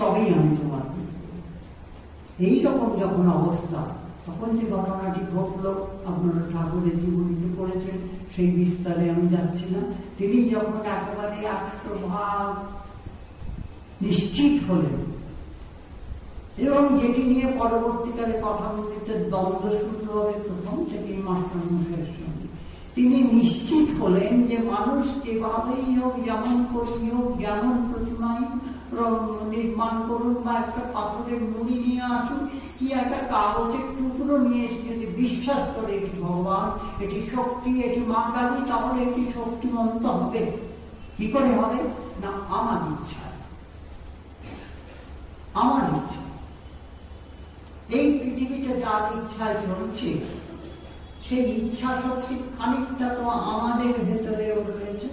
তবেই আমি তোমার। এইরকম যখন অবস্থা, তখন যে ঘটনাটি ঘটল আপনারা ঠাকুরের জীবনীতে পড়েছেন, সেই বিস্তারে আমি যাচ্ছি না। তিনি যখন একেবারে 100% নিশ্চিত হলেন, এবং যেটি নিয়ে পরবর্তীকালে কথা বলতে দ্বন্দ্ব শুরু হবে প্রথম থেকেই মাস্টারমশাইয়ের সঙ্গে, তিনি নিশ্চিত হলেন যে মানুষ যেভাবেই হোক, যেমন করেই হোক, যেমন প্রতিমাই নির্মাণ করুন বা একটা পাথরের মুড়ি নিয়ে আসুন, কি একটা কাগজের টুকরো নিয়ে এসে যদি বিশ্বাস করে এটি ভগবান, এটি শক্তি, এটি মা কালী, তাহলে এটি শক্তিমন্ত হবে। কি করে হবে? না আমার ইচ্ছা, আমার ইচ্ছা। এই পৃথিবীতে যার ইচ্ছায় চলছে, সেই ইচ্ছা শক্তি খানিকটা তো আমাদের ভেতরেও রয়েছে।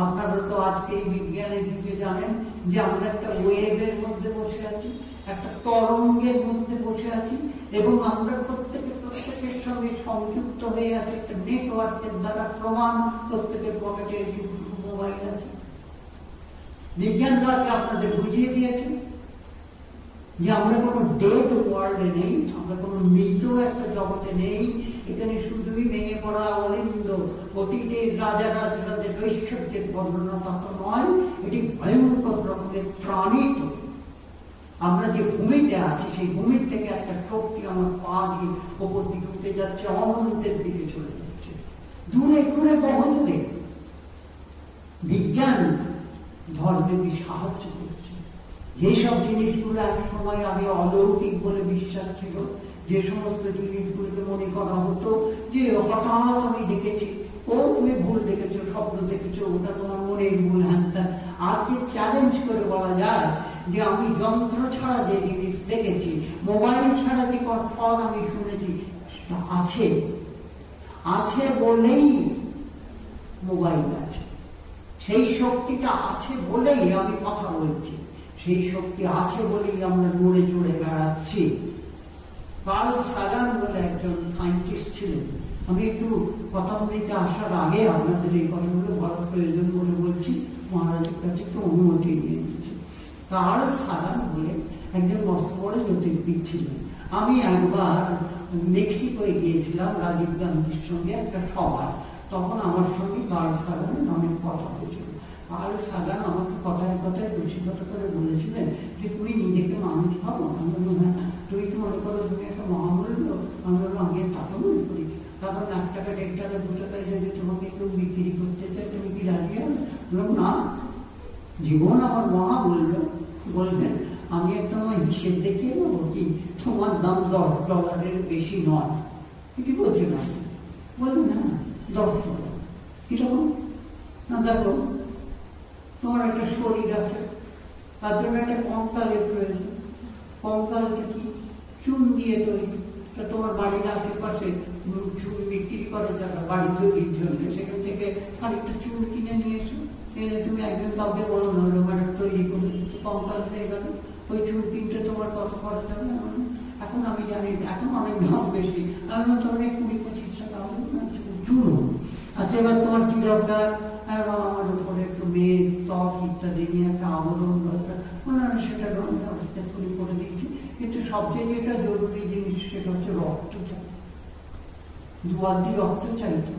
আপনারা তো আজকে এই বিজ্ঞানের যুগে জানেন যে আমরা একটা ওয়েভের মধ্যে বসে আছি, একটা তরঙ্গের মধ্যে বসে আছি, এবং আমরা প্রত্যেকের সঙ্গে সংযুক্ত হয়ে আছে একটা নেটওয়ার্কের দ্বারা। প্রমাণ প্রত্যেকের পকেটে মোবাইল আছে। বিজ্ঞান তাকে আপনাদের বুঝিয়ে দিয়েছে যে আমরা কোনো ডেড ওয়ার্ল্ডে নেই, আমরা কোনো মৃত একটা জগতে নেই। এখানে শুধুই ভেঙে পড়া অলিন্দ অতীতের রাজাদের ঐশ্বর্যের বর্ণনা তা তো নয়, এটি ভয়ঙ্কর রকমের প্রাণিত। আমরা যে ভূমিতে আছি, সেই ভূমির থেকে একটা শক্তি আমার পা দিয়ে ওপর দিকে উঠে যাচ্ছে, অনন্তের দিকে চলে যাচ্ছে, দূরে দূরে, বহু দূরে। বিজ্ঞান ধর্মকে সাহায্য করছে। যেসব জিনিসগুলো এক সময় আগে অলৌকিক বলে বিশ্বাস ছিল, যে সমস্ত জিনিসগুলোকে মনে করা হতো যে হঠাৎ আমি দেখেছি, ও তুমি ভুল দেখেছো, স্বপ্ন দেখেছো, ওটা তোমার মনের ভুল, হ্যাঁ। আজকে চ্যালেঞ্জ করে বলা যায় যে আমি যন্ত্র ছাড়া যে জিনিস দেখেছি, মোবাইল ছাড়া যে ফল আমি শুনেছি, আছে, আছে বলেই মোবাইল আছে। সেই শক্তিটা আছে বলেই আমি কথা বলছি, সেই শক্তি আছে বলেই আমরা নড়ে চড়ে বেড়াচ্ছি। কার্ল সাগান বলে একজন সায়েন্টিস্ট ছিলেন। আমি একটু কথামৃতে আসার আগে আপনাদের এই কথাগুলো বলার প্রয়োজন বলে বলছি, মহারাজের কাছে একটু অনুমতি নিয়ে নিচ্ছি। কার্ল সাগান বলে একজন মস্ত বড় জ্যোতির্বিদ ছিলেন। আমি একবার মেক্সিকোয় গিয়েছিলাম রাজীব গান্ধীর সঙ্গে একটা সভায়, তখন আমার সঙ্গে কার্ল সাগানের অনেক কথা হয়েছিল। কার্ল সাগান আমাকে কথায় কথায় রসিকতা করে বলেছিলেন যে তুমি নিজেকে মানুষ ভাবো। আমি বললাম, হ্যাঁ। তুই তো মনে করো তুমি একটা মহামূল্য। আমি বললাম, আগে তা তো মনে করি, কারণ 1 টাকা 1.5 টাকা 2 টাকায় যদি তোমাকে কেউ বিক্রি করতে চায়, তুমি কি রাজি হবে? বললাম, না, জীবন আমার মহামূল্য। বলবেন, আমি একটা আমার হিসেব দেখিয়ে দেবো কি তোমার দাম $10 বেশি নয়। কি বলছিলাম? বলবেন, হ্যাঁ, $10। কিরকম? না, দেখো, তোমার একটা শরীর আছে, তার জন্য একটা কঙ্কালের প্রয়োজন। কঙ্কালটা কি? চুন দিয়ে তৈরি। তোমার বাড়ির আশেপাশে চুন বিক্রি করে যারা বাড়ি তৈরির জন্য, সেখান থেকে খানিকটা চুন কিনে নিয়ে এসো, এনে তুমি একজন কাউকে বলো না, ম্যাডাম তৈরি করে দিচ্ছ, কঙ্কাল হয়ে গেল। ওই চুন কিনতে তোমার কত খরচ হবে? এখন আমি জানি এখন অনেক দাম বেশি। আমি তোমার 20-25 টাকা হবে চুন। আচ্ছা, এবার তোমার কি দরকার? আমার উপরে একটু মেঘ, ত্বক ইত্যাদি নিয়ে একটা আবরণ দরকার, সেটা ব্যবস্থা করে দিচ্ছি। কিন্তু সবচেয়ে যেটা জরুরি জিনিস, সেটা হচ্ছে রক্ত চাই। 2 বালতি রক্ত চাইতো,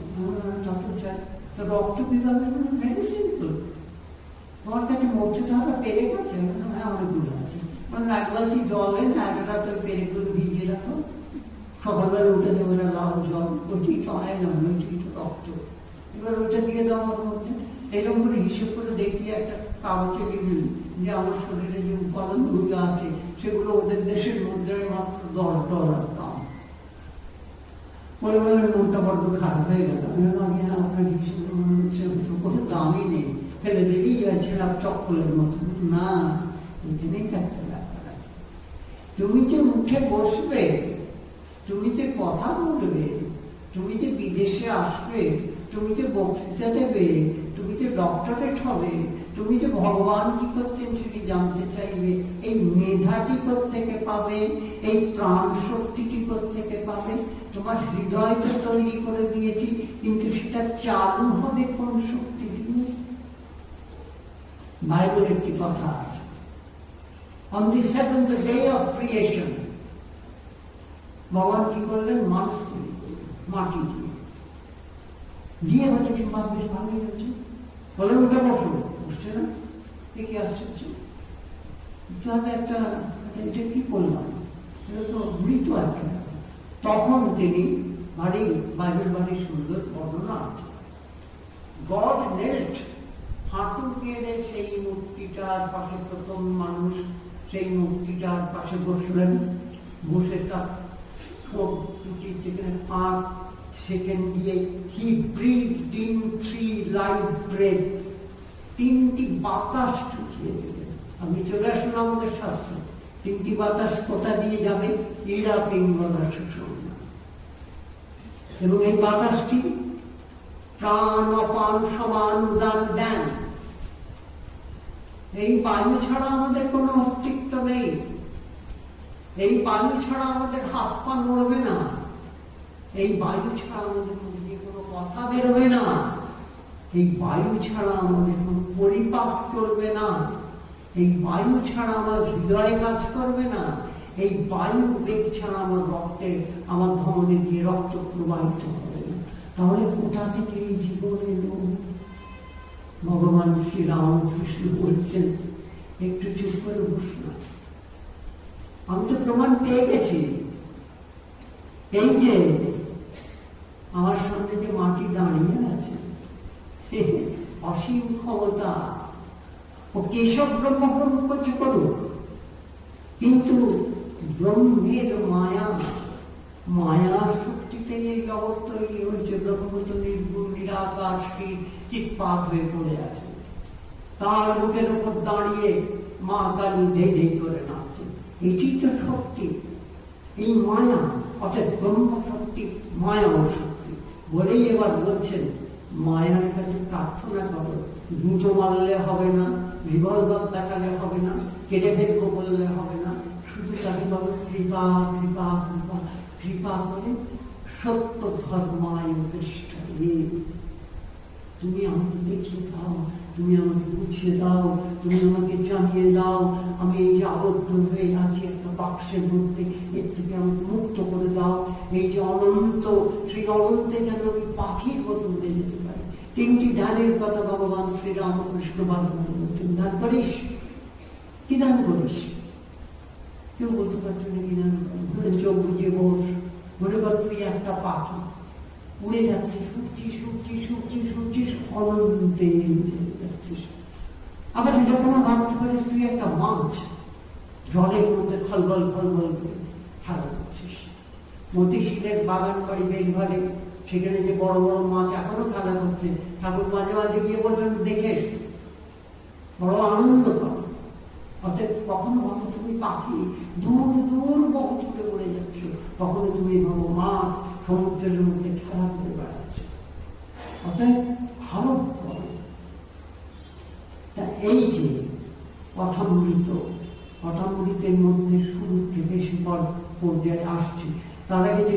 যত চাই। তো রক্ত বিভাগে মেডিসিন তো তোমার কাছে মরতে থাকা পেরে গেছে? হ্যাঁ, অনেকগুলো আছে। মানে 1 বালতি জল এনে 1 রাত ওই পেরেগুলো ভিজিয়ে রাখো, সকালবেলা উঠে দেবো না লাল জল, ওইটি চড়ায় যাবে, ওইটি রক্ত। এবার ওইটা দিয়ে দাও আমার মধ্যে। এরকম করে হিসেব করে দেখিয়ে একটা কাগজে লিখলি যে আমার শরীরে যে উপাদানগুলো আছে সেগুলো ওদের দেশের মুদ্রায় মাত্র $10 দাম। বলে মনটা বড্ড খারাপ হয়ে গেল। আমি আপনার হিসেব কোনো দামই নেই, ফেলে দিলেই ছিলাম চক্কলের মতো। না, এখানেই একটা ব্যাপার আছে। তুমি যে উঠে বসবে, তুমি যে কথা বলবে, তুমি যে বিদেশে আসবে, তুমি যে বক্তৃতা দেবে, তুমি যে ডক্টরেট হবে, তুমি যে ভগবান কি করছেন সেটি জানতে চাইবে, এই মেধাটি থেকে পাবে, এই প্রাণ শক্তিটি থেকে পাবে। তোমার হৃদয়টা তৈরি করে দিয়েছি, কিন্তু সেটা চালু হবে কোন শক্তি দিয়ে? বাইবেল একটি কথা আছে, On the seventh day of creation, ভগবান কি করলেন? মানুষ তৈরি করলেন মাটি দিয়ে হচ্ছে কি বেশ ভালোই হচ্ছে, বলে ওটা বসো, বুঝছে না কি আসছে তাহলে একটা এটা কি করলাম, এটা তো মৃত একটা। তখন তিনি বাড়ি বাইবেল বাড়ি সুন্দর বর্ণনা আছে, গড নেল্ট, হাঁটু গেড়ে সেই মূর্তিটার পাশে প্রথম মানুষ সেই মূর্তিটার পাশে বসলেন, বসে তার যেখানে 5 সেকেন্ড দিয়ে হি ব্রিথড ইন 3 লাইভ ব্রেথ, 3টি বাতাস ঢুকিয়ে দিলেন। আমি চলে আসুন আমাদের শাস্ত্র, 3টি বাতাস কোথা দিয়ে যাবে? ইড়া পিঙ্গলা সুষুম্না। এবং এই বাতাসটি প্রাণ অপান সমান উদান দেন। এই বায়ু ছাড়া আমাদের কোনো অস্তিত্ব নেই, এই বায়ু ছাড়া আমাদের হাত পা নড়বে না, এই বায়ু ছাড়া আমাদের মধ্যে কোনো কথা বেরোবে না, এই বায়ু ছাড়া আমাদের কোনো পরিপাক চলবে না, এই বায়ু ছাড়া আমার হৃদয় কাজ করবে না, এই বায়ু বেগ ছাড়া আমার রক্তে আমার ধমনে গিয়ে রক্ত প্রবাহিত হবে না। তাহলে কোথা থেকে এই জীবন এলো? ভগবান শ্রী রামকৃষ্ণ বলছেন, একটু চুপ করে বসল, আমি তো প্রমাণ পেয়ে গেছি। এই যে আমার সামনে যে মাটি দাঁড়িয়ে আছে, অসীম ক্ষমতা, ও কেশব ব্রহ্মগ্রহণ করছে করুক, কিন্তু ব্রহ্মের মায়া, মায়ার শক্তিতে এই জগৎ তৈরি হয়েছে। ব্রহ্মত নির্গুণ নিরাকার শ্রী চিৎপাত হয়ে পড়ে আছে, তার মুখের উপর দাঁড়িয়ে মা কালী ধেই ধেই করে নাচছে। এটি তো শক্তি, এই মায়া, অর্থাৎ ব্রহ্ম শক্তি মায়া শক্তি বলেই এবার বলছেন মায়ার কাছে প্রার্থনা করো, জুতো মারলে হবে না, রিভলভার দেখালে হবে না, কেটে ফেলবো বললে হবে না, শুধু তাকে বলো কৃপা কৃপা কৃপা কৃপা করে সত্য ধর্মায় প্রতিষ্ঠা। তুমি আমাকে দেখিয়ে দাও, তুমি আমাকে বুঝিয়ে দাও, তুমি আমাকে জানিয়ে দাও, আমি এই যে আবদ্ধ হয়ে আছি একটা বাক্সের মধ্যে, এর থেকে আমাকে মুক্ত করে দাও। এই যে অনন্ত, সেই অনন্তে যেন আমি পাখির মতো উড়ে যেতে পারি। 3টি ধ্যানের কথা ভগবান শ্রী রামকৃষ্ণ বারবার বলছেন, দান করিস কি দান করিস? কেউ বলতে পারছে না কি দান করেন? চোখ বুঝিয়ে বস, মনে কর তুই একটা পাখি উড়ে যাচ্ছিস, উঠছিস উঠছিস উঠছিস উঠছিস, অনন্তে যাচ্ছিস। আবার যখন ভাবতে পারিস তুই একটা মাছ জলের মধ্যে খলবল খলবল করে খেলা করছিস। মতিশীলের বাগান বাড়ি বেগভালে, সেখানে যে বড় বড় মাছ এখনো খেলা করছে, ঠাকুর মাঝে মাঝে গিয়ে বলছেন দেখে বড় আনন্দ পাবে। অর্থাৎ কখনো ভাবো তুমি পাখি দূর দূর বহু দূরে উড়ে যাচ্ছ, কখনো তুমি ভাবো মাছ সমুদ্রের মধ্যে খেলা করে বেড়াচ্ছে। অর্থাৎ আরো এই যে কথামৃত, কথামৃতের মধ্যে শুরু থেকে শিকড় পর্যায়ে আসছে। তার আগে যে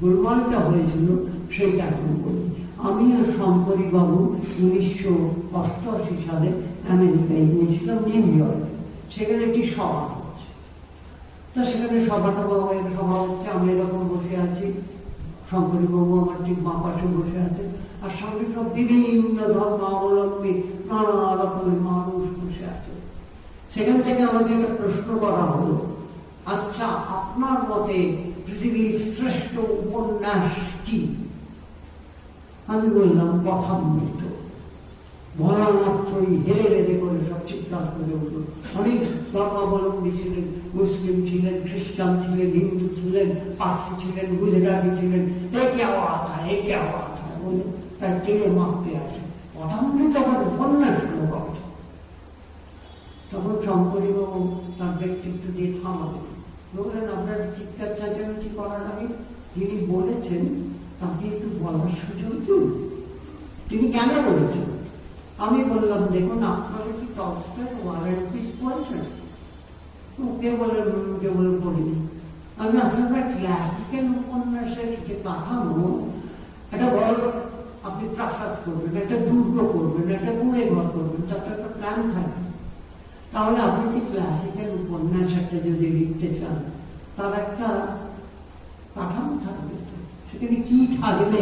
গোলমালটা হয়েছিল সেইটা এখন বলি। আমি আর শঙ্করী বাবু 1988 সালে আমেরিকায় গিয়েছিলাম, নিউ ইয়র্কে। সেখানে একটি সভা হচ্ছে, তো সেখানে সভাটা সভা হচ্ছে, আমি এরকম বসে আছি, শঙ্করী বাবু আমার ঠিক বাঁ পাশে বসে আছে, আর সঙ্গে সব বিভিন্ন ধর্মাবলম্বী নানা রকমের মানুষ বসে আছে। সেখান থেকে আমাকে একটা প্রশ্ন করা হলো, আচ্ছা আপনার মতে পৃথিবীর শ্রেষ্ঠ উপন্যাস কি? আমি বললাম কথামৃত। বলা মাত্রই হেরে হেরে করে সব চিৎকার করে উঠল। অনেক ধর্মাবলম্বী ছিলেন, মুসলিম ছিলেন, খ্রিস্টান ছিলেন, হিন্দু ছিলেন, পার্সি ছিলেন, গুজরাটি ছিলেন। একে আওয়াজ হয়, একে আওয়াজ হয় বলে তার টেনে মারতে আসে। কথামৃত আমার উপন্যাস হলো কথা। তখন শঙ্করী বাবু তার ব্যক্তিত্ব দিয়ে থামালেন, বললেন আপনার চিৎকার চেঁচামেচি করার আগে যিনি বলেছেন তাকে একটু বলার সুযোগ দিন, তিনি কেন বলেছেন? আমি বললাম দেখুন আপনারা কি টলস্টয় ওয়ার অ্যান্ড পিস পড়েছেন? কে বলেন কেবল পড়িনি। আমি আপনারা ক্লাসিক্যাল উপন্যাসের যে কাঠামো, একটা বড় আপনি প্রাসাদ করবেন, একটা দুর্গ করবেন, একটা কুড়ে ঘর করবেন, তাতে একটা প্ল্যান থাকবে। তাহলে আপনি কি ক্লাসিক্যাল উপন্যাস একটা যদি লিখতে চান, তার একটা কাঠামো থাকবে। সেখানে কি থাকবে?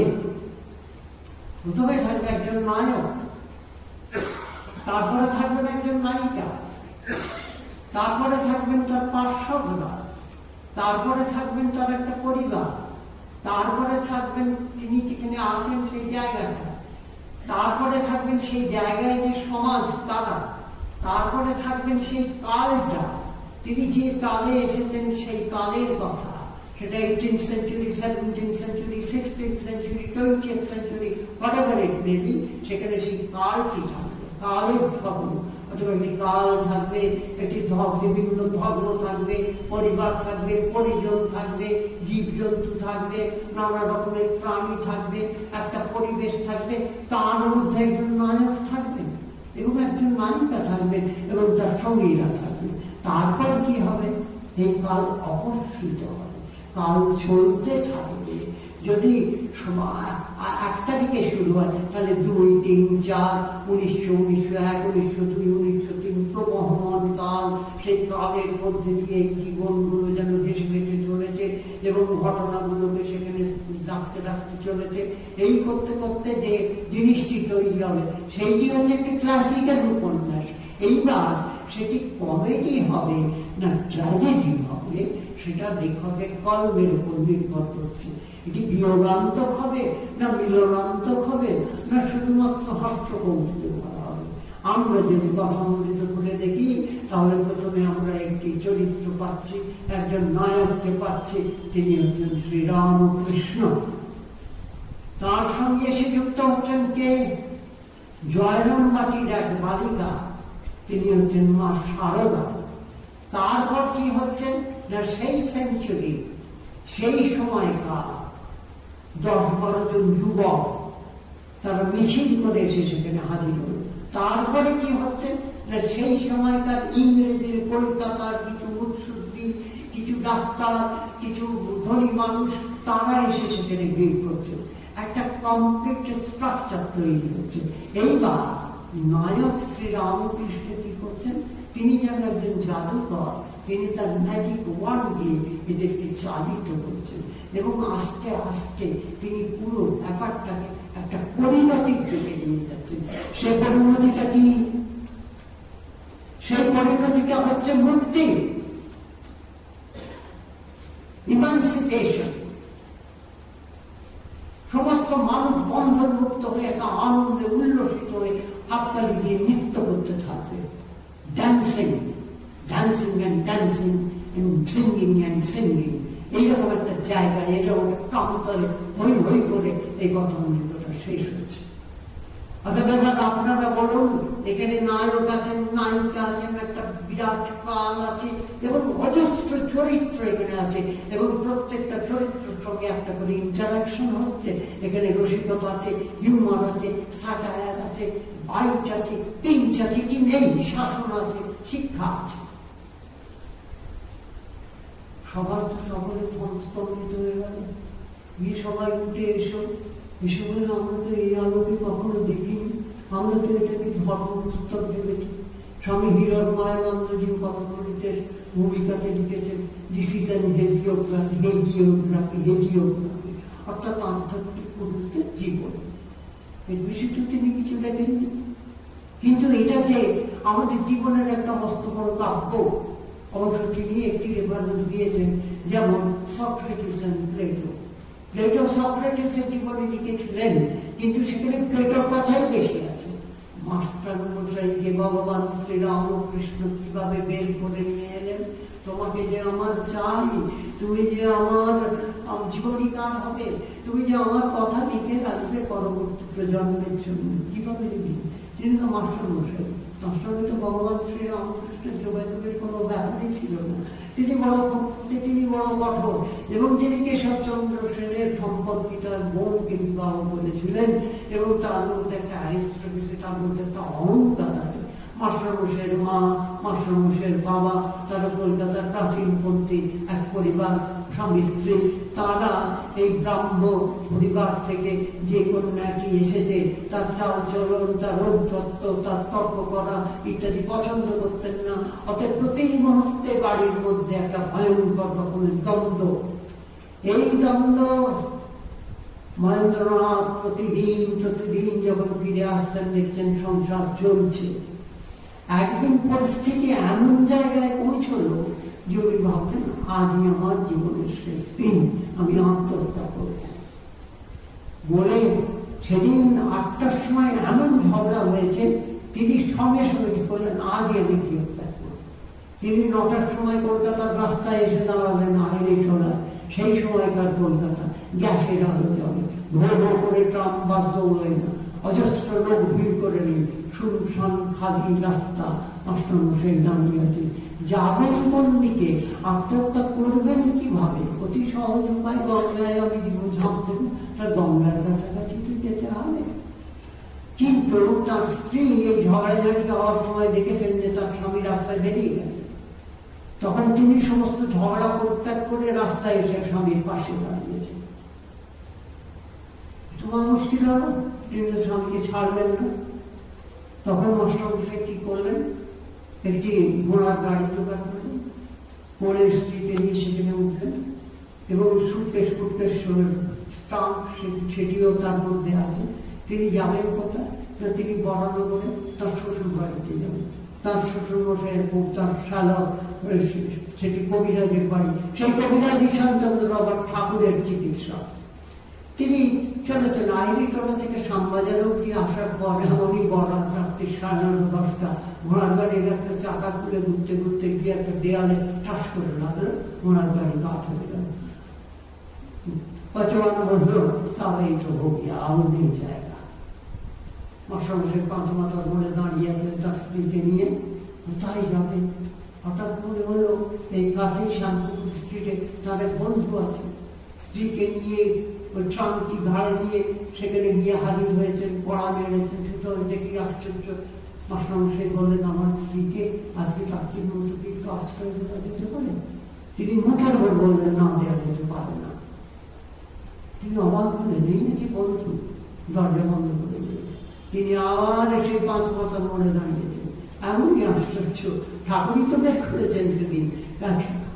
প্রথমে থাকবে একজন নায়ক, তারপরে থাকবেন একজন নায়িকা, তারপরে থাকবেন তার পার্শ্বদরা, তারপরে থাকবেন তার একটা পরিবার, তারপরে থাকবেন তিনি যেখানে আছেন সেই জায়গাটা, তারপরে থাকবেন সেই জায়গায় যে সমাজ তারা, তারপরে থাকবেন সেই কালটা, তিনি যে কালে এসেছেন সেই কালের কথা, সেটা 18th century, 17th century, 16th century, 20th century, whatever it may be, সেখানে সেই কালটি থাকবে, কালের ধর্ম। অথবা একটি কাল থাকবে, একটি বিভিন্ন ধর্ম থাকবে, পরিবার থাকবে, পরিজন থাকবে, জীবজন্তু থাকবে, নানা রকমের প্রাণী থাকবে, একটা পরিবেশ থাকবে, তার মধ্যে একজন নায়ক থাকবেন এবং একজন নায়িকা থাকবেন এবং তার সঙ্গীরা থাকবে। তারপর কি হবে? এই কাল অপসৃত হবে, কাল চলতে থাকবে। যদি 1 তারিখে শুরু হয়, তাহলে 2, 3, 4, 1900, 1901, 1902, 1903 প্রবহমান কাল। সেই কালের মধ্যে দিয়ে এই জীবনগুলো যেন ভেসে ভেসে চলেছে এবং ঘটনাগুলোকে সেখানে রাখতে রাখতে চলেছে। এই করতে করতে যে জিনিসটি তৈরি হবে, সেইটি হচ্ছে একটি ক্লাসিক্যাল উপন্যাস। এইবার সেটি কমেডি হবে না ট্র্যাজেডি হবে, সেটা লেখকের কলমের উপর নির্ভর করছে। এটি বিয়োগান্তক হবে না মিলনান্তক হবে, না শুধুমাত্র হাস্যকৌতুকে করা হবে। আমরা যদি কথামৃত করে দেখি, তাহলে প্রথমে আমরা একটি চরিত্র পাচ্ছি, একজন নায়ককে পাচ্ছি, তিনি হচ্ছেন শ্রীরামকৃষ্ণ। তার সঙ্গে এসে যুক্ত হচ্ছেন কে? জয়রামবাটির এক বালিকা, তিনি হচ্ছেন মা শারদা। তারপর কি হচ্ছেন না সেই সেঞ্চুরি, সেই সময়কার 10-12 জন যুবক তারা মিছিল করে এসে সেখানে হাজির হল। তারপরে কি হচ্ছে না সেই সময়কার ইংরেজের কলকাতার কিছু মুৎসুদ্দি, কিছু ডাক্তার, কিছু ধনী মানুষ, তারা এসে সেখানে ভিড় করছে। একটা কমপ্লিট স্ট্রাকচার তৈরি হচ্ছে। এইবার নায়ক শ্রীরামকৃষ্ণ কি করছেন? তিনি যেন একজন জাদুকর, তিনি তার ম্যাজিক ওয়ার্ড দিয়ে এদেরকে চালিত করছেন এবং আস্তে আস্তে তিনি পুরো ব্যাপারটাকে একটা পরিণতির দিকে নিয়ে যাচ্ছেন। সে পরিণতিটা কি? সেই পরিণতিটা হচ্ছে মুক্তি, ইমানসিপেশন। সমস্ত মানুষ বন্ধন মুক্ত হয়ে একটা আনন্দে উল্লসিত হয়ে হাততালি দিয়ে নৃত্য করতে থাকবে। Dancing, dancing and dancing and singing and singing, এইরকম একটা জায়গায়, এরকম একটা প্রান্তরে হই হই করে এই কথামৃতটা শেষ হচ্ছে। অথবা আপনারা বলুন, এখানে নায়ক আছেন, নায়িকা আছেন, একটা বিরাট কাল আছে এবং অজস্র চরিত্র এখানে আছে এবং প্রত্যেকটা চরিত্রের সঙ্গে একটা করে ইন্টারাকশন হচ্ছে। এখানে রসিকতা আছে, হিউমার আছে, স্যাটায়ার আছে, বাইট আছে, পিঞ্চ আছে, কি নেই, শাসন আছে, শিক্ষা আছে। সবার তো সকলে স্তম্ভিত হয়ে গেল। গিয়ে সবাই উঠে এসো, এসে বলে আমরা তো এই আলোকে কখনো দেখিনি, আমরা তো এটাকে ধর্ম পুস্তক ভেবেছি। স্বামী হিরণময়ানন্দজিও কথামৃতের ভূমিকাতে লিখেছেন, this is an hagiography, hagiography, hagiography, অর্থাৎ আধ্যাত্মিক পুরুষদের জীবন। এর বেশি তো তিনি কিছু লেখেননি। কিন্তু এটা যে আমাদের জীবনের একটা মস্ত বড় কাব্য, অবশ্য তিনি একটি রেফারেন্স দিয়েছেন, যেমন সক্রেটিস এন্ড প্লেটো। প্লেটো সক্রেটিসের জীবনে লিখেছিলেন, কিন্তু সেখানে প্লেটোর কথাই বেশি আছে। মাস্টার মশাইকে ভগবান শ্রীরামকৃষ্ণ কিভাবে বের করে নিয়ে এলেন, তোমাকে যে আমার চাই, তুমি যে আমার জীবনীকার হবে, তুমি যে আমার কথা লিখে রাখবে পরবর্তী প্রজন্মের জন্য, কিভাবে লিখবে? তিনি তো মাস্টার মশাই, তার সঙ্গে তো ভগবান শ্রীরামকৃষ্ণের যোগাযোগের কোনো ব্যাপারই ছিল না। তিনি বড় কঠোর এবং তিনি কেশবচন্দ্র সেনের সম্পত্তি তার বোনকে বিবাহ করেছিলেন এবং তার মধ্যে একটা অ্যারিস্টোক্রেসি, তার মধ্যে একটা অহংকার আছে। মাস্টারমশাইয়ের মা, মাস্টারমশাইয়ের বাবা, তারা কলকাতার প্রাচীনপন্থী এক পরিবার, স্বামী স্ত্রী, তারা এই ব্রাহ্ম পরিবার থেকে যে কন্যাটি এসেছে তার চাল চলন, তার ঔদ্ধত্য, তার তর্ক করা ইত্যাদি পছন্দ করতেন না। অতএব প্রতি মুহূর্তে বাড়ির মধ্যে একটা ভয়ঙ্কর রকমের দ্বন্দ্ব। এই দ্বন্দ্ব মহেন্দ্রনাথ প্রতিদিন যখন ফিরে আসতেন দেখছেন সংসার চলছে। একদিন পরিস্থিতি এমন জায়গায় পৌঁছল যে উনি ভাবলেন আজই আমার জীবনের শেষ দিন, আমি আত্মহত্যা করব বলে সেদিন 8টার সময় এমন ঝগড়া হয়েছে, তিনি সঙ্গে সঙ্গে কি করলেন আজই আমি গৃহত্যাগ করব। তিনি 9টার সময় কলকাতার রাস্তায় এসে দাঁড়ালেন আইনে চলা। সেই সময়কার কলকাতা গ্যাসের আলো জ্বলে, ভোর ভোর করে ট্রাম বাস দৌড়ায় না, অজস্র লোক ভিড় করে নেই, শুনশান খালি রাস্তা। মাস্টারমশাই দাঁড়িয়ে আছে, যাবেন কোন দিকে, আত্মহত্যা করবেন কিভাবে? অতি সহজ উপায়, গঙ্গায় আমি জীবন ঝাঁপতেন, তার গঙ্গার কাছাকাছি তো যেতে হবে। কিন্তু তার স্ত্রী এই ঝগড়াঝাড়ি হওয়ার সময় দেখেছেন যে তার স্বামী রাস্তায় বেরিয়ে গেছে। তখন তিনি সমস্ত ঝগড়া পরিত্যাগ করে রাস্তায় এসে স্বামীর পাশে দাঁড়িয়েছেন। তোমার মুশকিল হলো, তিনি স্বামীকে ছাড়বেন না। তখন মাস্টারমশাই কি করলেন, একটি ঘোড়ার গাড়ি জোগাড় করলেন, করে স্ত্রীকে নিয়ে সেখানে উঠলেন এবং সুটকেস স্টাম্প সেটিও তার মধ্যে আছে। তিনি যাবেন কোথায়? তিনি বরানগরে তার শ্বশুর বাড়িতে যাবেন। তার শ্বশুর মশাইয়ের বউ, তার শালক, সেটি কবিরাজের বাড়ি। সেই কবিরাজ ঈশানচন্দ্র আবার ঠাকুরের চিকিৎসক। তিনি চলেছেন আইরিটোলা থেকে শ্যামবাজার অব্দি আসার পরে এমনই বরাত রাত্রি 9:30-10টা ঘোড়ার গাড়ির একটা চাকা খুলে ঘুরতে ঘুরতে গিয়ে একটা দেয়ালে ঠাস করে লাগলো, ঘোড়ার গাড়ি গাছ হয়ে গেল। পচমান বলল তাহলেই তো হোক, আর নেই জায়গা। মাস্টারমশাই 5 মাথার বলে দাঁড়িয়ে আছেন তার স্ত্রীকে নিয়ে, তাই যাবে। হঠাৎ মনে হলো এই কাঠেই শ্যামপুকুর স্ট্রিটে তার এক বন্ধু আছে। স্ত্রীকে নিয়ে ওই ট্রামটি ঘাড়ে নিয়ে সেখানে গিয়ে হাজির হয়েছেন, পড়া মেরেছেন। সুতরাং দেখি আশ্চর্য। মাস্টারমশাই বললেন আমার স্ত্রীকে আজকে রাত্রির মধ্যে একটু আশ্রয় দেওয়া যেতে পারে? তিনি মুখের উপর বললেন না, দেওয়া যেতে পারে না। তিনি অবাক হলেন, নেই নাকি বন্ধু? দরজা বন্ধ করে দিলেন। তিনি আবার এসে 5 মাথার মোড়ে দাঁড়িয়েছেন। এমনই আশ্চর্য, ঠাকুরই তো বের করেছেন সেদিন।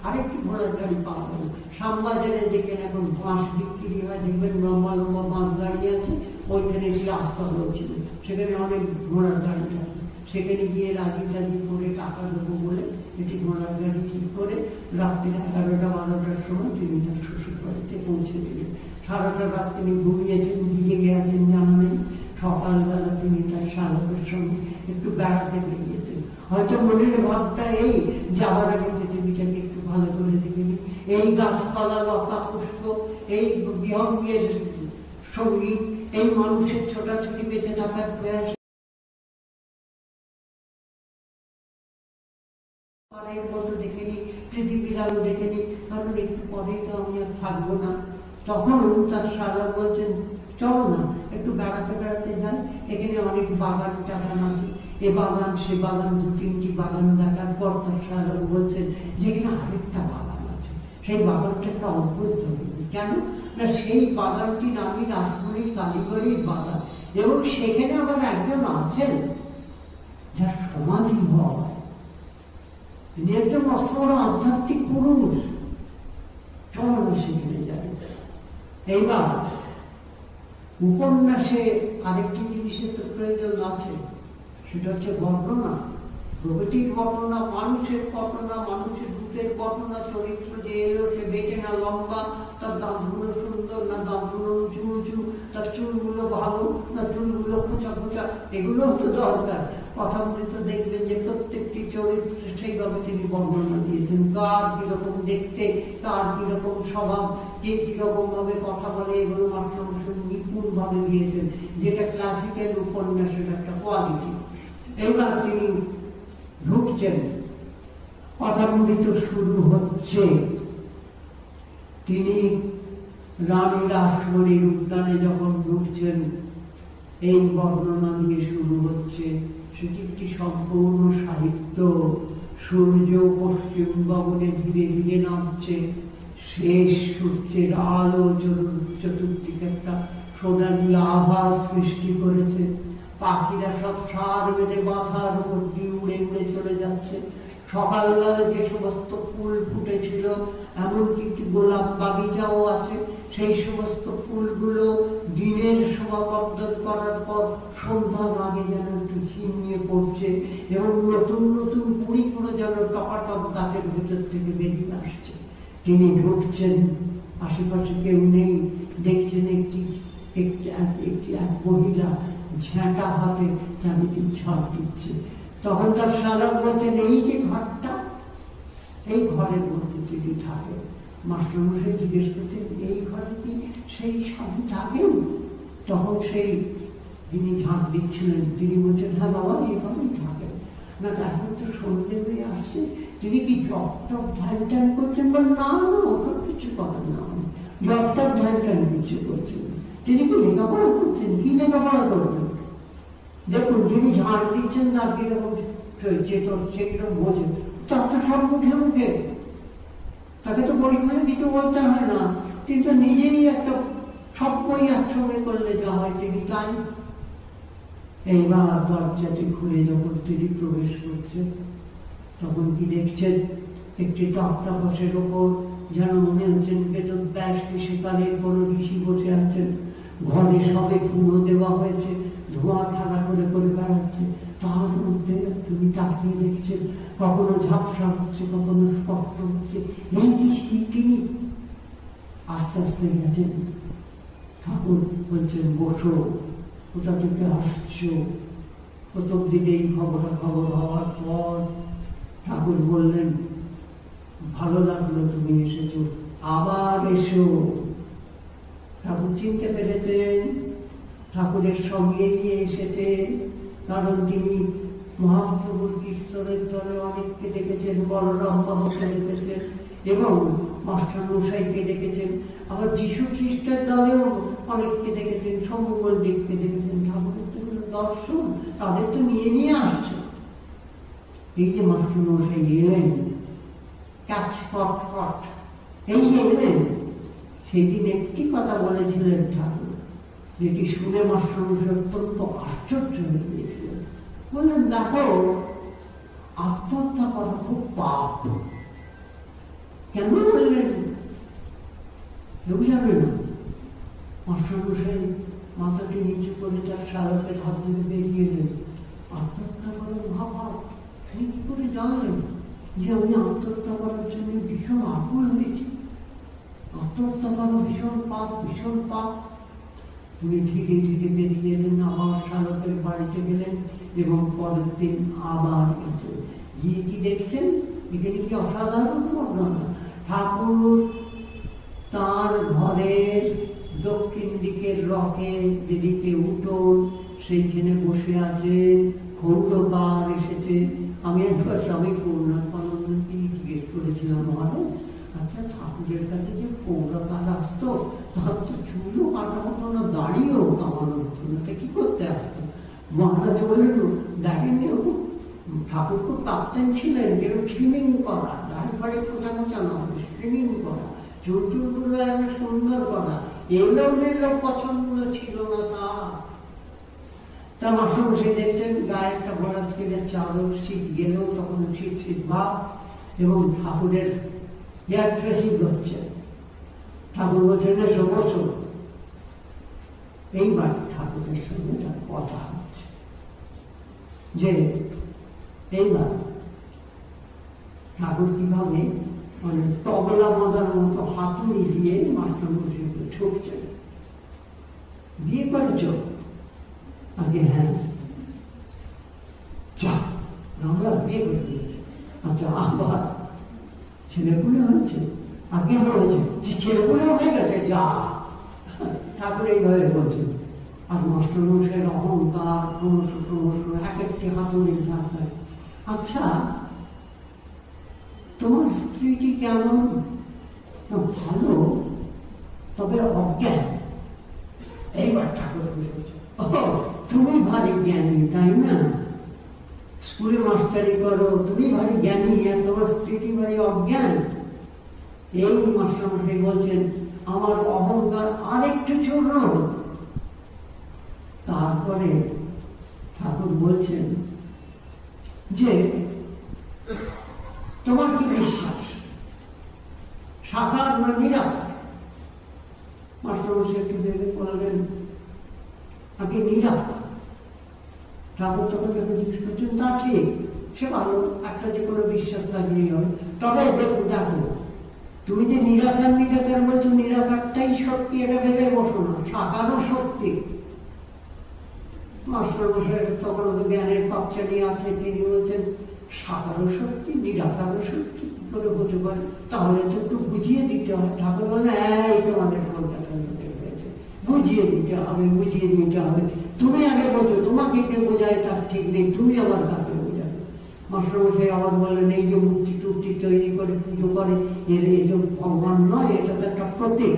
আরেকটি ঘোড়ার গাড়ি পাওয়া গেল শ্যামবাজারে, যেখানে এখন বাঁশ বিক্রি হয়, দেখবেন লম্বা লম্বা বাঁশ দাঁড়িয়ে আছে, ওইখানে একটি আস্তাবল ছিল, সেখানে অনেক ঘোড়ার গাড়ি থাকে। সেখানে গিয়ে রাজি টাজি করে টাকা দেবো বলে এটি ঘোড়ার গাড়ি ঠিক করে রাত্রি 11টা-12টার সময় তিনি তার শ্বশুর বাড়িতে পৌঁছে দিলেন। সারাটা রাত তিনি ঘুমিয়েছেন, দিয়ে গেছেন জানা নেই। সকালবেলা তিনি তার শালকের সঙ্গে একটু বেড়াতে বেরিয়েছেন। হয়তো মনের ভাবটা এই, যাওয়ার আগে পৃথিবীটাকে একটু ভালো করে দেখে নি, এই গাছপালা, লতা পুষ্প, এই বিহঙ্গের সঙ্গীত, এই মানুষের ছোটাছুটি, বেঁচে থাকার প্রয়াস মতো দেখে নি, পৃথিবীর আলো দেখে নি, কারণ একটু পরেই তো আমি আর থাকবো না। তখন তার শালক বলছেন চলো না একটু বেড়াতে বেড়াতে যাই, এখানে অনেক বাগান টাগান আছে, এ বাগান সে বাগান, 2-3টি বাগান দেখার পর তার শালক বলছেন যেখানে আরেকটা বাগান আছে, সেই বাগানটা একটা অদ্ভুত ধরনের। কেন না, সেই বাগানটি নামি রাসমণি কালীবাড়ির বাগান, এবং সেখানে আবার একজন আছেন যার সমাধি হয়। তিনি একজন অস্ত বড় আধ্যাত্মিক পুরুষ। চলো না সেখানে যাই। এইবার উপন্যাসে আরেকটি জিনিসের তো প্রয়োজন আছে, সেটা হচ্ছে বর্ণনা, প্রকৃতির বর্ণনা, মানুষের ঘটনা, মানুষের রূপের বর্ণনা, চরিত্র যে এলো সে বেটে না লম্বা, তার দাঁতগুলো সুন্দর না দাঁতগুলো উঁচু উঁচু, তার চুলগুলো ভালো না চুলগুলো খোঁচা খোঁচা, এগুলো তো দরকার। কথাগুলি তো দেখবেন যে প্রত্যেকটি চরিত্র সেইভাবে তিনি বর্ণনা দিয়েছেন, কার কিরকম দেখতে, কার কিরকম স্বভাব, কে কিরকম ভাবে কথা বলে, এগুলো মাস্টারমশাই নিপুণ ভাবে দিয়েছেন, যেটা ক্লাসিক্যাল উপন্যাসের একটা কোয়ালিটি। এবার তিনি ঢুকছেন, কথাগুলি তো শুরু হচ্ছে। তিনি রানী রাসমণির উদ্যানে যখন ঢুকছেন, এই বর্ণনা দিয়ে শুরু হচ্ছে। সেটি একটি সম্পূর্ণ সাহিত্য। সূর্য পশ্চিম গগনে ধীরে ধীরে নামছে, শেষ সূর্যের আলো চতুর্দিকে একটা সোনালি আভাস সৃষ্টি করেছে। পাখিরা সব সার বেঁধে মাথার উপর দিয়ে উড়ে উড়ে চলে যাচ্ছে। সকালবেলা যে সমস্ত ফুল ফুটেছিল, এমনকি একটি গোলাপ বাগিচাও আছে, সেই সমস্ত ফুলগুলো দিনের শোভাবর্ধন করার পর সন্ধ্যার আগে যেন একটু ঝিমিয়ে পড়ছে এবং নতুন নতুন কুড়িগুলো যেন টপাটপ গাছের ভেতর থেকে বেরিয়ে আসছে। তিনি ঢুকছেন, আশেপাশে কেউ নেই, দেখছেন একটি এক মহিলা ঝাঁটা হাতে চারিদিকে ঝাড় দিচ্ছে। তখন তার শালক বলছেন, এই যে ঘরটা, এই ঘরের মধ্যে তিনি থাকেন। মাস্টারমশাই জিজ্ঞেস করছেন, এই ঘরে কি সেই স্বামী থাকেন? তখন সেই যিনি ঝাঁট দিচ্ছিলেন তিনি বলছেন, হ্যাঁ বাবা, এইভাবেই থাকেন। না, এখন তো সন্ধ্যে হয়ে আসছে, তিনি কি জপ টপ ধ্যান ট্যান করছেন? বলেন, না না, ওসব কিছু করেন না, জপ টপ ধ্যান ট্যান কিছু করছেন। তিনি কি লেখাপড়া করছেন? কি লেখাপড়া করবেন? দেখুন, যিনি ঝাড় দিচ্ছেন তার কিরকম চেতন, সে কিরকম বোঝে, তার তো সব মুখে মুখে, তাকে তো পরীক্ষা দিতে বলতে হয় না। তিনি তো নিজেই একটা সব বই একসঙ্গে করলে যা হয় তিনি তাই। এইবার দরজাটি খুলে যখন তিনি প্রবেশ করছেন, তখন কি দেখছেন? একটি তক্তাপোষের ওপর যেন মনে হচ্ছেন বেদব্যাস সেকালের কোনো ঋষি বসে আছেন। ঘরে সবে ধুলো দেওয়া হয়েছে, ধোঁয়া ঠাড়া করে করে বেড়াচ্ছে। তার মধ্যে তুমি তাকিয়ে দেখছেন, কখনো ঝাপসা হচ্ছে, কখনো স্পষ্ট হচ্ছে। এই তিনি আস্তে আস্তে গেছেন। ঠাকুর বলছেন, বসো, কোথা থেকে আসছো? প্রথম দিন এই খবর হওয়ার পর ঠাকুর বললেন, ভালো লাগলো তুমি এসেছো, আবার এসো। ঠাকুর চিনতে পেরেছেন ঠাকুরের সঙ্গে নিয়ে এসেছে, কারণ তিনি মহাপ্রভুর কীর্তনের দলে অনেককে দেখেছেন, বলরাম বাবুকে দেখেছেন এবং মাস্টারমশাইকে দেখেছেন, আবার যীশু খ্রিস্টের দলেও অনেককে দেখেছেন, সমমল্লিককে দেখেছেন। ঠাকুরের তো দর্শন, তাদের তো নিয়ে নিয়ে আসছে। এই যে মাস্টারমশাই এলেন, এই এলেন, সেই দিন একটি কথা বলেছিলেন ঠাকুর, যেটি শুনে মাস্টারমশাই অত্যন্ত আশ্চর্য হয়ে গিয়েছিলেন। বললেন, দেখো, আত্মহত্যা করা খুব পাপ। কেন বললেন? লোক যাবে না। মাস্টারমশাই মাথাটি নিচু করে তার শালকের হাত ধরে বেরিয়ে এলেন। আত্মহত্যা করা মহাপাপ। তিনি কি করে জানলেন যে আমি আত্মহত্যা করার জন্য ভীষণ আকুল হয়েছি? আত্মহত্যা করা ভীষণ পাপ, ভীষণ পাপ। তিনি ধীরে ধীরে বেরিয়ে এলেন, আবার শালকের বাড়িতে গেলেন এবং পরের দিন আবার গেছেন। গিয়ে কি দেখছেন? এখানে কি অসাধারণ বর্ণনা! ঠাকুর তার ঘরের দক্ষিণ দিকের রকে, যেদিকে উঠোন, সেইখানে বসে আছেন। খৌটকার এসেছে। আমি একবার স্বামী পূর্ণানন্দকে জিজ্ঞেস করেছিলাম, মহারাজ, আচ্ছা, ঠাকুরের কাছে যে খৌটকার আসতো, তার তো চুলও কাটা হতো না, দাঁড়িয়েও কামানো হতো না, কি করতে আসতো? মহারাজ বললেন, দেখেননি, ঠাকুর খুব কাপ্তেন ছিলেন, যেরকম স্ট্রিমিং করা, দাড়ি ফাড়ি খোঁচা খোঁচা না, স্ট্রিমিং করা, চুল চুলগুলো একটা সুন্দর করা, এগুলো পছন্দ ছিল না তার। তার মাস্টারমশাই দেখছেন গায়ে একটা বড় স্কেলের চাদর, শীত গেলেও তখন শীত শীত ভাব, এবং ঠাকুরের হেয়ার ড্রেসিং হচ্ছে। ঠাকুর বলছেন, সমস্ত এইবার ঠাকুরের সঙ্গে তার কথা হচ্ছে যে এইবার ঠাকুর কিভাবে মানে তবলা বাঁধার মতো হাতুড়ি দিয়ে মাস্টারমশাইকে ঠুকছেন। বিয়ে করেছ? আগে হ্যাঁ। যা, আমরা বিয়ে করে দিয়েছি। আচ্ছা, আবার ছেলেপুলে হয়েছে? আগে হয়েছে। ছেলেপুলে হয়ে গেছে, যা। ঠাকুর এইভাবে বলছেন। আর মাস্টারমশাইয়ের অহংকার ক্রমশ এক একটি হাতুড়ির ধাক্কায়। আচ্ছা, তোমার স্ত্রীটি কেমন? ভালো, তবে অজ্ঞান। এইবার ঠাকুর বলছে, তুমি ভারী জ্ঞানী, তাই না? স্কুলে মাস্টারি করো, তুমি ভারী জ্ঞানী, আর তোমার স্ত্রীটি ভারী অজ্ঞান। এই মাস্টারমশাই বলছেন আমার অহংকার আরেকটু চূর্ণ। তারপরে ঠাকুর বলছেন যে তোমার কি বিশ্বাস, সাকার না নিরাকার? মাস্টারমশাই একটু দেখে বললেন আগে নিরাকার। ঠাকুর তখন যখন জিজ্ঞেস করছেন তা ঠিক, সে ভালো, একটা যে কোনো বিশ্বাস থাকলেই হয়। তবে দেখো তুমি যে নিরাকার নিরাকার বলছো, নিরাকারটাই সত্যি এটা ভেবে বসো না, সাকারও সত্যি। মাস্টারমশাই তখন জ্ঞানের পাপচা নিয়ে আছে, তিনি বলছেন সাকারও সত্যি নিরাকারও সত্যি কি করে হতে পারে, তাহলে তো একটু বুঝিয়ে দিতে হয়। ঠাকুর বলে এই তোমাদের কলকাতা হয়েছে, বুঝিয়ে দিতে হবে, বুঝিয়ে দিতে হবে। তুমি আগে বোঝো, তোমাকে কে বোঝায় তার ঠিক নেই, তুমি আবার কাকে বোঝাবে? মাস্টারমশাই আবার বললেন এই যে মূর্তি টুর্তি তৈরি করে পুজো করে, এর এই যে ভগবান নয়, এটা তো একটা প্রতীক।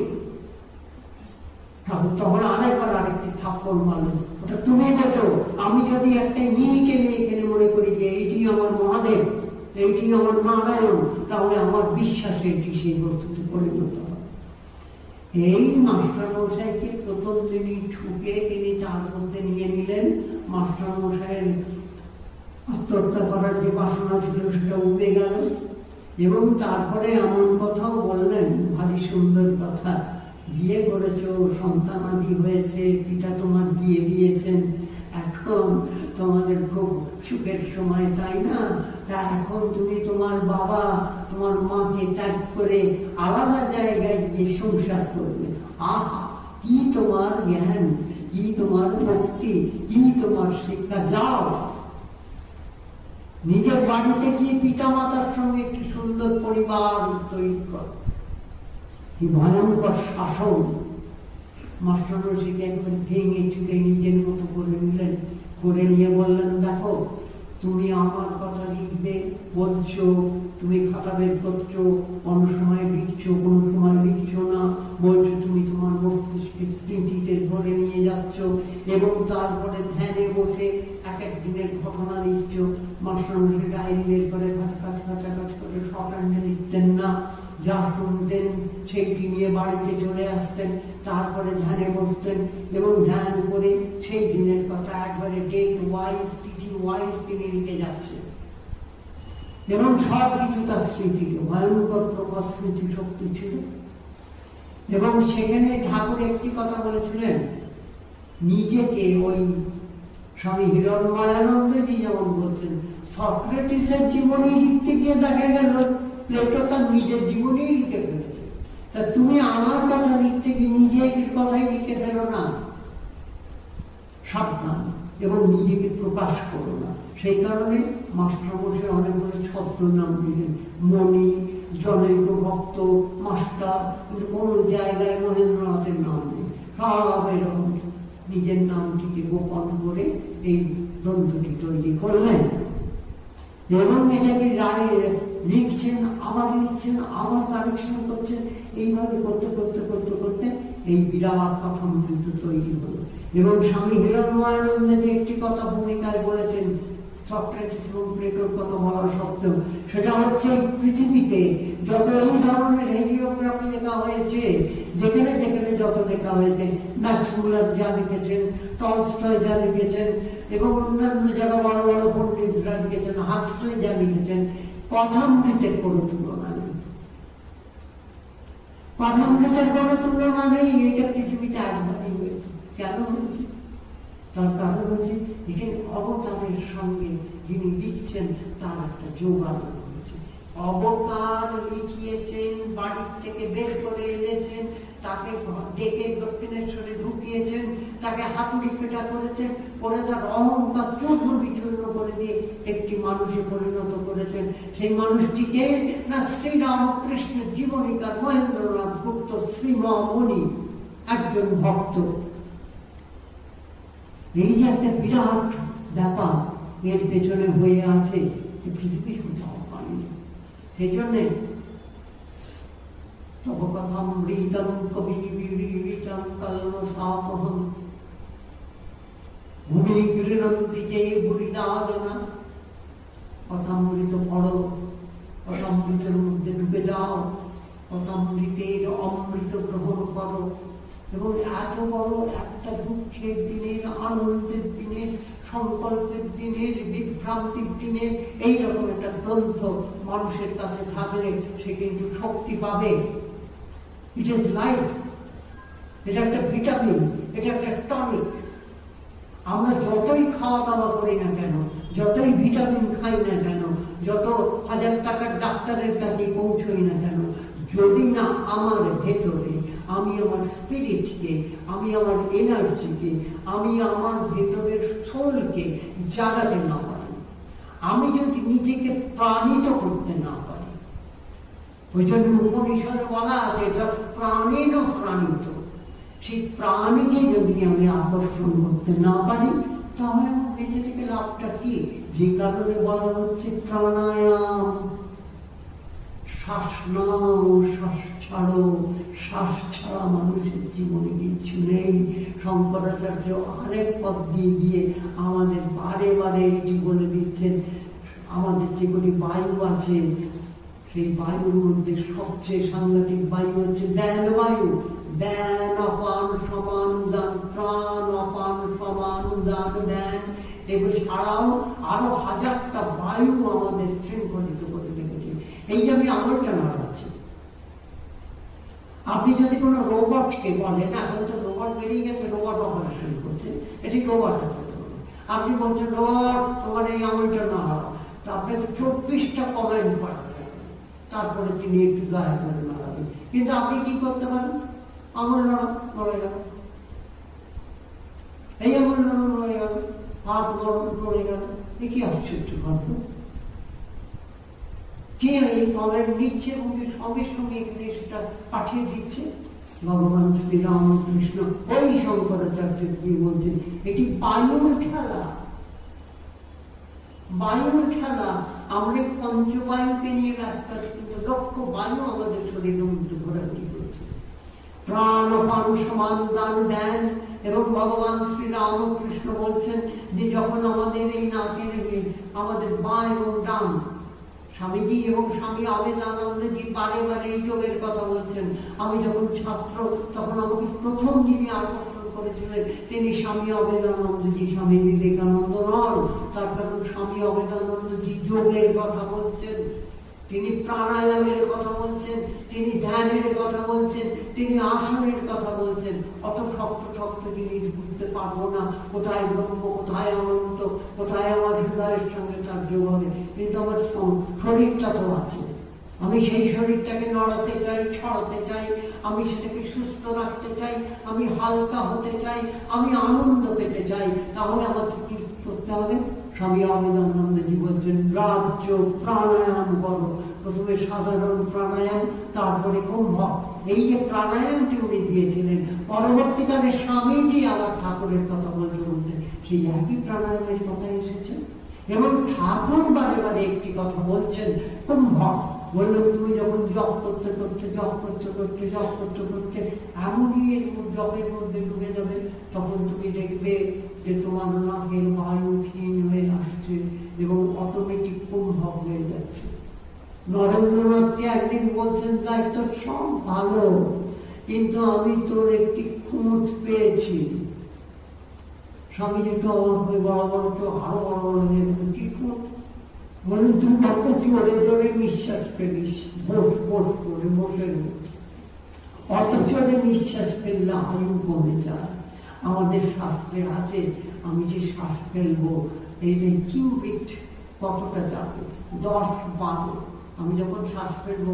ঠাকুর তখন আরেকটি থাপ্পড় মারলেন, ওটা তুমি বোঝো। আমি যদি একটা ইঁটে এখানে মনে করি যে এইটি আমার মহাদেব, এইটি আমার নারায়ণ, তাহলে আমার বিশ্বাসে এটি সেই বস্তুতে পরিণত হবে। এই মাস্টারমশাইকে প্রথম দিনই ঠুকে তিনি তার মধ্যে নিয়ে নিলেন। মাস্টারমশাইয়ের আত্মহত্যা করার যে বাসনা ছিল সেটা উবে গেল। এবং তারপরে এমন কথাও বললেন, ভারী সুন্দর কথা, বিয়ে করেছ, সন্তানাদি হয়েছে, পিতা তোমার বিয়ে দিয়েছেন, এখন তোমাদের খুব সুখের সময়, তাই না? তা এখন তুমি তোমার বাবা তোমার মাকে ত্যাগ করে আলাদা জায়গায় গিয়ে সংসার করবে। আহা, কি তোমার জ্ঞান, কি তোমার ভক্তি, কি তোমার শিক্ষা! যাও নিজের বাড়িতে গিয়ে পিতা মাতার সঙ্গে একটি সুন্দর পরিবার তৈরি কর। কি ভয়ঙ্কর শাসন! মাস্টারমশাইকে একবার ভেঙে চুকে নিজের মতো করে নিলেন, করে নিয়ে বললেন দেখো, তুমি আমার কথা লিখবে বলছো, তুমি খাতা বের করছো, কোনো সময় লিখছো, কোনো সময় লিখছো না, বলছো তুমি তোমার মস্তিষ্কের স্মৃতিতে ধরে নিয়ে যাচ্ছ, এবং তারপরে ধ্যানে বসে এক এক দিনের ঘটনা লিখছো। মাস্টারমশাই ডায়েরি বের করে কাজ করে শর্টহ্যান্ডে লিখতেন না, যা শুনতেন সেটি নিয়ে বাড়িতে চলে আসতেন, তারপরে ধ্যানে বসতেন এবং ধ্যান করে সেই দিনের কথা একবারে ডেট ওয়াইজ, তিথি ওয়াইজ তিনি লিখে যাচ্ছেন। এবং সব কিছু তার স্মৃতিকে ভয়ঙ্কর প্রকাশ স্মৃতি শক্তি ছিল। এবং সেখানে ঠাকুর একটি কথা বলেছিলেন, নিজেকে ওই স্বামী হিরণময়ানন্দজি যেমন বলছেন, সক্রেটিসের জীবনী লিখতে গিয়ে দেখা গেল প্লেটো তার নিজের জীবনী লিখে ফেলেছে। তা তুমি আমার কথা লিখতে গিয়ে নিজের কথাই লিখে ফেলো না, সাবধান, এবং নিজেকে প্রকাশ করো না। সেই কারণে মাস্টারমশাই অনেকগুলো ছদ্ম নাম দিলেন, মণি, জনৈক ভক্ত, মাস্টার, কিন্তু কোনো জায়গায় মহেন্দ্রনাথের নাম নেই। সব এরকম নিজের নামটিকে গোপন করে এই গ্রন্থটি তৈরি করলেন। এবং এটাকে রায়ে লিখছেন, আবার লিখছেন, আবার কারেকশন করছেন, এইভাবে করতে করতে করতে করতে এই বিরাট কথামৃত তৈরি হলো। এবং স্বামী হিরণময়ানন্দ একটি কথা ভূমিকায় বলেছেন, সক্রেটিস এবং প্লেটোর কথা বলা সত্ত্বেও, সেটা হচ্ছে পৃথিবীতে যত এই ধরনের হেলিওগ্রাফি লেখা হয়েছে, যেখানে যেখানে যত লেখা হয়েছে, ম্যাক্স মুলার যা লিখেছেন, টলস্টয় যা লিখেছেন, এবং অন্যান্য যারা বড় বড় পণ্ডিতরা লিখেছেন, হাক্সলে যা লিখেছেন, কথামৃতের কোনো তুলনা নেই। কথামৃতের কোনো তুলনা নেই। এটা পৃথিবীতে একবারই হয়েছে। কেন হয়েছে? তার কারণ হচ্ছে এখানে অবতারের সঙ্গে যিনি লিখছেন তার একটা যোগাযোগ হয়েছে। অবতার লিখিয়েছেন, বাড়ির থেকে বের করে এনেছেন, তাকে ডেকে দক্ষিণেশ্বরে ঢুকিয়েছেন, তাকে হাতুড়ি পেটা করেছেন, করে তার অহংকার চূর্ণ বিচূর্ণ করে দিয়ে একটি মানুষে পরিণত করেছেন। সেই মানুষটিকে না শ্রীরামকৃষ্ণের জীবনীকার মহেন্দ্রনাথ গুপ্ত শ্রীমণি একজন ভক্ত। এই যে একটা বিরাট ব্যাপার এর পেছনে হয়ে আছে, পৃথিবীর কোথাও পায়নি। সেই জন্যে তব কথামৃতম কবিবিরিচম কল্মষাপহম ভূমি গৃহন্তি যে বুড়িদাজনা। কথামৃত পড়ো, কথামৃতের মধ্যে ঢুকে যাও, অমৃতের অমৃত গ্রহণ করো। এবং এত বড় একটা দুঃখের দিনের, আনন্দের দিনের, সংকল্পের দিনের, বিভ্রান্তির দিনের এইরকম একটা গ্রন্থ মানুষের কাছে থাকলে সে কিন্তু শক্তি পাবে। It is life. এটা একটা ভিটামিন, এটা একটা টনিক। আমরা যতই খাওয়া দাওয়া করি না কেন, যতই ভিটামিন খাই না কেন, যত হাজার টাকার ডাক্তারের কাছে পৌঁছই না কেন, যদি না আমার ভেতরে আমি আমার স্পিরিটকে, আমি আমার এনার্জিকে, আমি আমার ভেতরের সোলকে জাগাতে না পারি, আমি যদি নিজেকে প্রাণিত করতে না পারি, ওই জন্য উপনিষদে বলা আছে এটা প্রাণের প্রাণিত, সেই প্রাণীকে যদি আমি আকর্ষণ করতে না পারি তাহলে আমার বেঁচে থেকে লাভটা কি? যে কারণে বলা হচ্ছে প্রাণায়াম। শ্বাস নাও, শ্বাস ছাড়ো, শ্বাস ছাড়া মানুষের জীবনে কিছু নেই। শঙ্করাচার্য আরেক পথ দিয়ে গিয়ে আমাদের বারে বারে এটি বলে দিচ্ছেন, আমাদের যেগুলি বায়ু আছে সেই বায়ুর মধ্যে সবচেয়ে সাংঘাতিক বায়ু হচ্ছে ধ্যান বায়ু। ধ্যান অপান সমান উদান, প্রাণ অপান সমান উদান ধ্যান। এগুলো ছাড়াও আরো হাজারটা বায়ু আমাদের শৃঙ্খলিত করে রেখেছে। এই যে আমি আঙুলটা নাড়াচ্ছি, আপনি যদি কোনো রোবটকে বলেন, এখন তো রোবট বেরিয়ে গেছে, রোবট অপারেশন করছে, এটি রোবট আছে, আপনি বলছেন রোবট তোমার এই আঙুলটা নাড়াও, তো আপনাকে 24টা কমেন্ট পাঠাতে হবে, তারপরে তিনি একটু দয়া করে নাড়াবেন। কিন্তু আপনি কি করতে পারেন? আঙুল নড়ে গেল, এই আঙুল নড়ে গেল, হাত নড়ে গেল। এ কি আশ্চর্য ঘটনা! কে এই কমেন্ট নিচ্ছে এবং সঙ্গে সঙ্গে এখানে সেটা পাঠিয়ে দিচ্ছে? ভগবান শ্রী রামকৃষ্ণ ওই শঙ্করাচার্য কি বলছেন, এটি বায়ুর খেলা। বায়ুর খেলা। আমরা পঞ্চবায়ুকে নিয়ে ব্যস্ত আছি, কিন্তু লক্ষ বায়ু আমাদের শরীরের মধ্যে ঘোরাঘুরি করছে। প্রাণ অপান সমান দান দেন। এবং ভগবান শ্রী রামকৃষ্ণ বলছেন যে যখন আমাদের এই নাকের আমাদের বাঁ এবং ডান, স্বামীজি এবং স্বামী অভেদানন্দজি বারে বারে এই যোগের কথা বলছেন। আমি যখন ছাত্র তখন আমাকে প্রথম যিনি আকর্ষণ করেছিলেন তিনি স্বামী অভেদানন্দজি, স্বামী বিবেকানন্দ নন। তার কারণ স্বামী অভেদানন্দজি যোগের কথা বলছেন, তিনি প্রাণায়ামের কথা বলছেন, তিনি ধ্যানের কথা বলছেন, তিনি আসনের কথা বলছেন। অত শক্ত শক্ত জিনিস বুঝতে পারবো না, কোথায় ব্রহ্ম, কোথায় অনন্ত, কোথায় আমার হৃদয়ের সঙ্গে তার যোগ হবে। কিন্তু আমার শরীরটা তো আছে, আমি সেই শরীরটাকে নড়াতে চাই, ছড়াতে চাই, আমি সেটাকে সুস্থ রাখতে চাই, আমি হালকা হতে চাই, আমি আনন্দ পেতে চাই। তাহলে আমাকে কি করতে হবে? স্বামী অভেদানন্দজি বলছেন রাজ্য প্রাণায়াম করো। প্রথমে সাধারণ প্রাণায়াম, তারপরে কুম্ভক। এই যে প্রাণায়ামটি উনি দিয়েছিলেন, পরবর্তীকালে স্বামীজি আবার ঠাকুরের কথা বলতে বলতে সেই একই প্রাণায়ামের কথা এসেছে। এবং ঠাকুর বারে বারে একটি কথা বলছেন, কুম্ভক বললেন তুমি যখন জপ করতে করতে জপ করতে করতে জপ করতে করতে এমনই জপের মধ্যে ডুবে যাবে, তখন তুমি দেখবে যে তোমার নাকের বায়ু ক্ষীণ হয়ে আসছে এবং অটোমেটিক কুম্ভক হয়ে যাচ্ছে। নরেন্দ্রনাথকে একদিন বলছেন তাই তো সব ভালো, কিন্তু আমি তোর একটি খুঁত পেয়েছি। স্বামীজি তো অবাক হয়ে বড় বড় কেউ আরো বড় বড় হয়ে কি খুঁত? বলুন তুমি কত জোরে জোরে নিঃশ্বাস ফেলিস, বোস বোস করে বসে অত জোরে নিঃশ্বাস ফেললে আয়ু কমে যায়। আমাদের শাস্ত্রে আছে আমি যে শ্বাস ফেলবো এইটা কিউবিট কতটা যাবে, 10-12। আমি যখন শ্বাস ফেলবো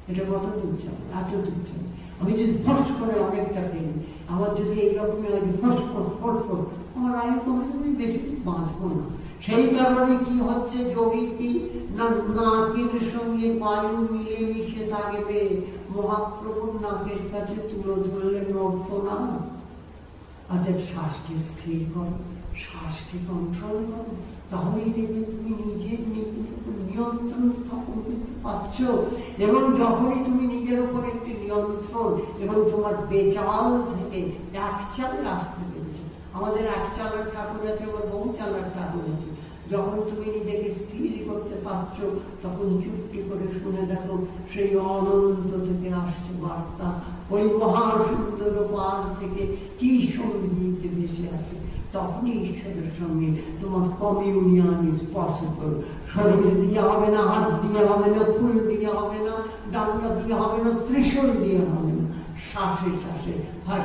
এটা কত দূর যাবে, এত দূর যাবে। আমি যদি ফোর্স করে অনেকটা ফেলি, আমার যদি এইরকমই ফোর্স ফোর্স আমার আয়ু কমে যাবে, বেশি বাঁচবো না। সেই কারণে কি হচ্ছে, যোগী কি না নাকের সঙ্গে বায়ু মিলেমিশে থাকবে। মহাপ্রভুর নাকের কাছে তুলো ধরলে নড়তো না। অর্থাৎ শ্বাসকে স্থির করো, শ্বাসকে কন্ট্রোল করো, তাহলেই দেখবে তুমি নিজের নিয়ন্ত্রণ স্থাপন করতে পারছ। এবং যখনই তুমি নিজের উপর একটি নিয়ন্ত্রণ এবং তোমার বেচাল থেকে এক চালে আসতে পেরেছ। আমাদের এক চালার ঠাকুর আছে, আমার বহু চালার ঠাকুর আছে। যখন তুমি নিজেকে স্থির করতে পারছো তখন চুপটি করে শুনে দেখো সেই অনন্ত থেকে আসছে বার্তা, ওই মহাসুন্দর পার থেকে কি সঙ্গীত ভেসে আছে। তখনই ঈশ্বরের সঙ্গে তোমার কমিউনিয়ন ইজ পসিবল। শরীর দিয়ে হবে না, হাত দিয়ে হবে না, ফুল দিয়ে হবে না, ডান্ডা দিয়ে হবে না, ত্রিশূল দিয়ে হবে না, শ্বাসে শ্বাসে হর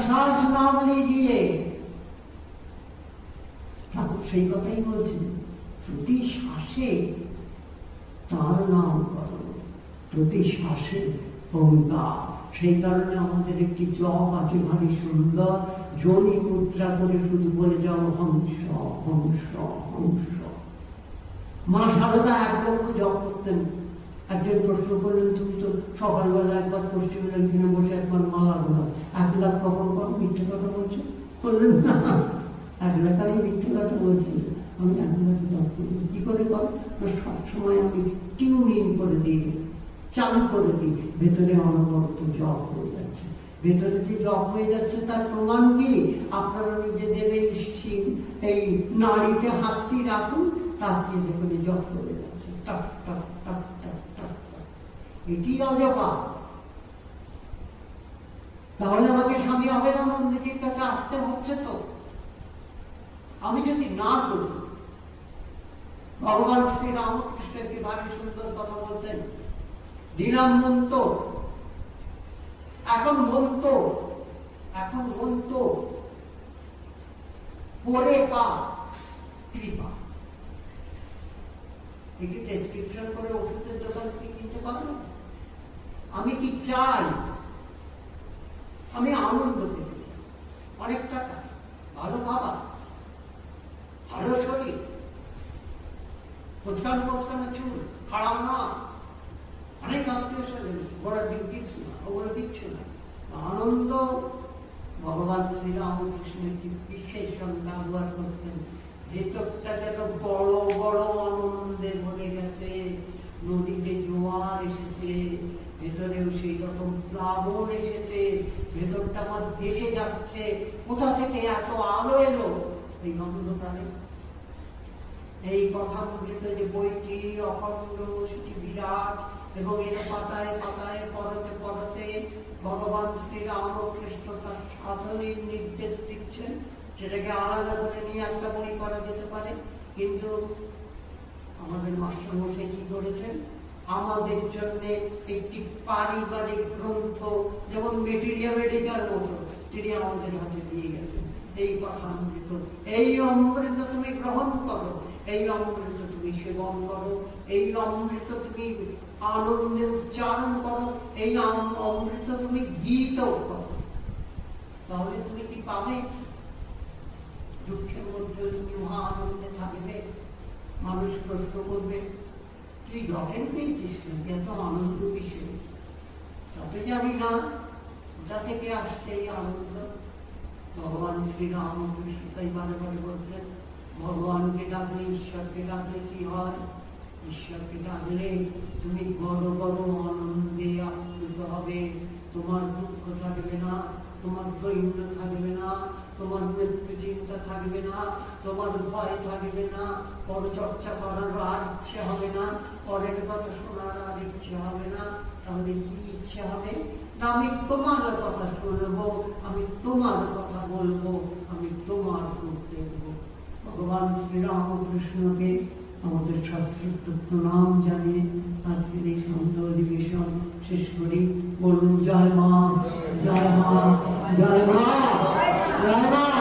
শ্বাস নাম লিজিয়ে। ঠাকুর সেই কথাই বলছেন, প্রতি শ্বাসে তার নাম করো, প্রতি শ্বাসে ওঙ্কার। সেই কারণে আমাদের একটি জপ আছে ভারী সুন্দর, যোনি মুদ্রা করে শুধু বলে যাও হংস হংস হংস। মা সারদা 1 লক্ষ জপ করতেন। একজন প্রশ্ন করলেন, তুমি তো সকালবেলা একবার পশ্চিম এখানে বসে একবার মালা গোলা, 1 লাখ কখন কর? মিথ্যে কথা বলছো? বললেন না, 1 লাখ আমি মিথ্যে কথা বলছি, আমি 1 লাখ জপ করি। কি করে কর? সবসময় আমি টিউন ইন করে দিই, চালু করে দিই, ভেতরে অনবরত জপ হয়ে যাচ্ছে। ভেতরে যে জপ হয়ে যাচ্ছে তার প্রমাণ কি? আপনারা নিজেদের এই নাড়িতে হাতটি রাখুন, তাকে দেখুন জপ করে যাচ্ছে, টক টক টক টক টক। এটি অজপা। তাহলে আমাকে স্বামী অভেদানন্দজির কাছে আসতে হচ্ছে তো। আমি যদি না করি, ভগবান শ্রী রামকৃষ্ণ একটি ভারী সুন্দর কথা বলতেন, দিলাম মন্ত, এখন মন্ত পরে পা কৃপা। এটি প্রেসক্রিপশন করে ওষুধের দোকান থেকে কিনতে পারবো। আমি কি চাই? আমি আনন্দ পেতে চাই, অনেক টাকা, ভালো খাবার, ভালো শরীর, কোচকানো চুল, খারাপ না, অনেক আত্মীয় স্বজন, বড় দিক কিছু না, ওগুলো কিচ্ছু না। আনন্দ ভগবান শ্রীরামকৃষ্ণের বিশেষ সংজ্ঞা ব্যবহার করতেন। ভেতরটা যেন বড় বড় আনন্দে ভরে গেছে, নদীতে জোয়ার এসেছে, ভেতরেও সেই রকম প্লাবন এসেছে, ভেতরটা আমার ভেসে যাচ্ছে। কোথা থেকে এত আলো এলো? এই অন্ধকারে। এই কথা বলিত যে বইটি অখণ্ড, সেটি বিরাট, এবং এর পাতায় পাতায় পরতে পরতে ভগবান শ্রী রামকৃষ্ণ তার সাধনের নির্দেশ দিচ্ছেন। সেটাকে আলাদা করে নিয়ে একটা বই করা যেতে পারে, কিন্তু আমাদের মাস্টারমশাই কি করেছেন? আমাদের জন্য একটি পারিবারিক গ্রন্থ, যেমন মেটেরিয়াল মেডিকাল মতো, তিনি আমাদের হাতে দিয়ে গেছেন। এই কথা অমৃত, এই অমৃত তুমি গ্রহণ করো, এই অমৃত তুমি সেবন করো, এই অমৃত তুমি আনন্দে উচ্চারণ করো, এই অমৃত তুমি গীত করো। তাহলে তুমি কি পাবে? দুঃখের মধ্যে তুমি মহা আনন্দে থাকবে। মানুষ প্রশ্ন করবে, তুই রকেট পেয়েছিস নাকি? এত আনন্দ বিষয়। তাতে জানি না কোথা থেকে আসছে এই আনন্দ। ভগবান শ্রী রামকৃষ্ণ তাই বারে বারে বলছেন, ভগবানকে ডাকলে, ঈশ্বরকে ডাকলে কি হয়? ঈশ্বরকে ডাকলে তুমি বড় বড় আনন্দে আপ্লুত হবে। তোমার দুঃখ থাকবে না, তোমার দৈন্য থাকবে না, তোমার মৃত্যু চিন্তা থাকবে না, তোমার ভয় থাকবে না, পরচর্চা করার আর ইচ্ছে হবে না, পরের কথা শোনার আর ইচ্ছে হবে না। তাহলে কি ইচ্ছে হবে? না আমি তোমার কথা শুনবো, আমি তোমার কথা বলবো, আমি তোমার করতে দেবো। ভগবান শ্রীরামকৃষ্ণকে আমাদের শাস্ত্রোক্ত প্রণাম জানিয়ে আজকের এই সুন্দর অধিবেশন শেষ করি। বলুন জয় মা, জয় মা, জয় মা, জয় মা।